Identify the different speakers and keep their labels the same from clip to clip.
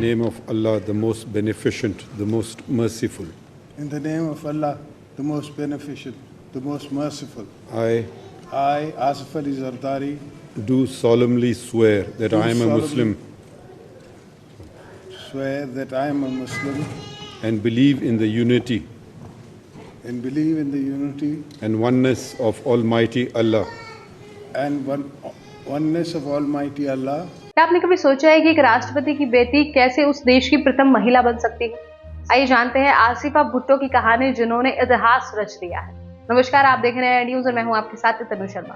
Speaker 1: name of Allah, the most beneficent, the most merciful.
Speaker 2: In the name of Allah, the most beneficent, the most merciful.
Speaker 1: I
Speaker 2: I, Asif Ali Zardari,
Speaker 1: do solemnly swear that
Speaker 2: Do
Speaker 1: I am a
Speaker 2: solemnly-
Speaker 1: Muslim
Speaker 2: swear that I am a Muslim
Speaker 1: and believe in the unity
Speaker 2: and believe in the unity
Speaker 1: and oneness of Almighty Allah.
Speaker 2: and oneness of Almighty Allah.
Speaker 3: क्या आपने कभी सोचा है कि एक राष्ट्रपति की बेटी कैसे उस देश की प्रथम महिला बन सकती है? आइए जानते हैं आसिफा भुट्टो की कहानी जिन्होंने इतिहास रच दिया है। नमस्कार, आप देख रहे हैं न्यूज़ और मैं हूं आपके साथ तनु शर्मा।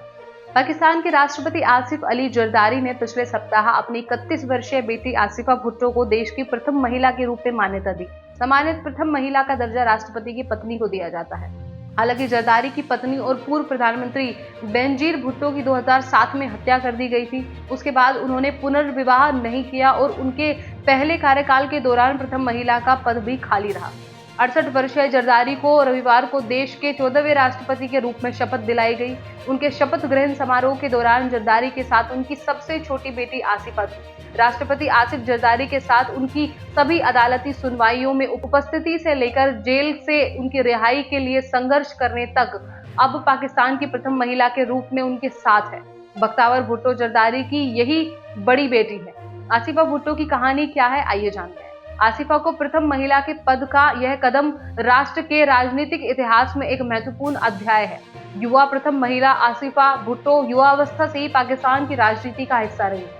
Speaker 3: पाकिस्तान के राष्ट्रपति आसिफ अली जरदारी ने पिछले सप्ताह अपनी 31 वर्षीय बेटी आसिफा भुट्टो को देश की प्रथम महिला के रूप में मान्यता दी। सम्मानित प्रथम महिला का दर्जा राष्ट्रपति की पत्नी को दिया जाता है। हालांकि जरदारी की पत्नी और पूर्व प्रधानमंत्री बेनजीर भुट्टो की 2007 में हत्या कर दी गई थी। उसके बाद उन्होंने पुनर्विवाह नहीं किया और उनके पहले कार्यकाल के दौरान प्रथम महिला का पद भी खाली रहा। 68 वर्षीय जरदारी को रविवार को देश के 14वें राष्ट्रपति के रूप में शपथ दिलाई गई। उनके शपथ ग्रहण समारोह के दौरान जरदारी के साथ उनकी सबसे छोटी बेटी आसिफा थी। राष्ट्रपति आसिफ जरदारी के साथ उनकी सभी अदालती सुनवाइयों में उपस्थिति से लेकर जेल से उनकी रिहाई के लिए संघर्ष करने तक अब पाकिस्तान की प्रथम महिला के रूप में उनके साथ है। बख्तावर भुट्टो जरदारी की यही बड़ी बेटी है। आसिफा भुट्टो की कहानी क्या है, आइए जानते हैं। आसिफा को प्रथम महिला के पद का यह कदम राष्ट्र के राजनीतिक इतिहास में एक महत्वपूर्ण अध्याय है। युवा प्रथम महिला आसिफा भुट्टो युवावस्था से ही पाकिस्तान की राजनीति का हिस्सा रही है।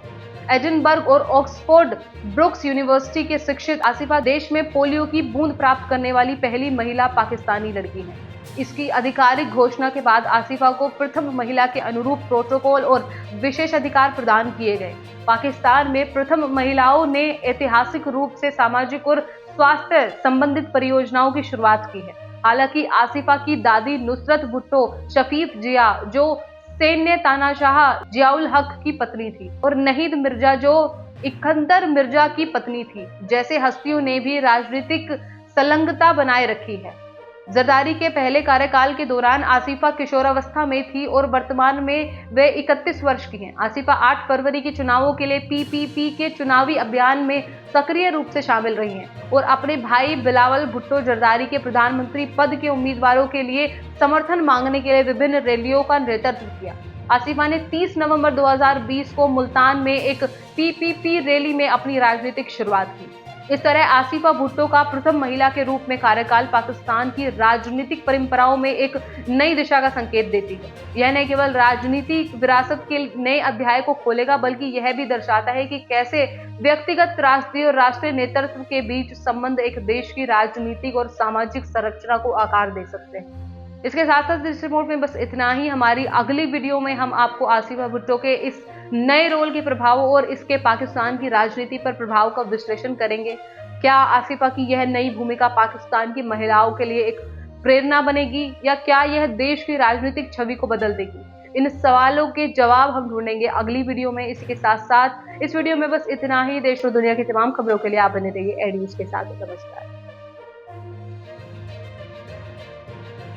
Speaker 3: एडिनबर्ग और ऑक्सफोर्ड ब्रुक्स यूनिवर्सिटी के शिक्षित आसिफा देश में पोलियो की बूंद प्राप्त करने वाली पहली महिला पाकिस्तानी लड़की है। इसकी आधिकारिक घोषणा के बाद आसिफा को प्रथम महिला के अनुरूप प्रोटोकॉल और विशेष अधिकार प्रदान किए गए। पाकिस्तान में प्रथम महिलाओं ने ऐतिहासिक रूप से सामाजिक और स्वास्थ्य संबंधित परियोजनाओं की शुरुआत की है। हालांकि आसिफा की दादी नुसरत भुट्टो शफीफ जिया, जो सैन्य तानाशाह जियाउल हक की पत्नी थी, और नहीद मिर्जा, जो इकंदर मिर्जा की पत्नी थी, जैसे हस्तियों ने भी राजनीतिक संलग्नता बनाए रखी है। जरदारी के पहले कार्यकाल के दौरान आसिफा किशोरावस्था में थी और वर्तमान में वे 31 वर्ष की हैं। आसिफा 8 फरवरी के चुनावों के लिए पीपीपी के चुनावी अभियान में सक्रिय रूप से शामिल रही हैं और अपने भाई बिलावल भुट्टो जरदारी के प्रधानमंत्री पद के उम्मीदवारों के लिए समर्थन मांगने के लिए विभिन्न रैलियों का नेतृत्व किया। आसिफा ने 30 नवंबर 2020 को मुल्तान में एक पीपीपी रैली में अपनी राजनीतिक शुरुआत की। इस तरह आसिफा भुट्टो का प्रथम महिला के रूप में कार्यकाल पाकिस्तान की राजनीतिक परंपराओं में एक नई दिशा का संकेत देती है। यह न केवल राजनीतिक विरासत के नए अध्याय को खोलेगा, बल्कि यह भी दर्शाता है कि कैसे व्यक्तिगत, राष्ट्रीय और राष्ट्रीय नेतृत्व के बीच संबंध एक देश की राजनीतिक और सामाजिक संरचना को आकार दे सकते हैं। इसके साथ साथ इस रिपोर्ट में बस इतना ही। हमारी अगली वीडियो में हम आपको आसिफा भुट्टो के इस नए रोल के प्रभाव और इसके पाकिस्तान की राजनीति पर प्रभाव का विश्लेषण करेंगे। क्या आसिफा की यह नई भूमिका पाकिस्तान की महिलाओं के लिए एक प्रेरणा बनेगी, या क्या यह देश की राजनीतिक छवि को बदल देगी? इन सवालों के जवाब हम ढूंढेंगे अगली वीडियो में। इसी के साथ साथ इस वीडियो में बस इतना ही। देश और दुनिया की तमाम खबरों के लिए आप बने रहिए एडी न्यूज़ के साथ। नमस्कार।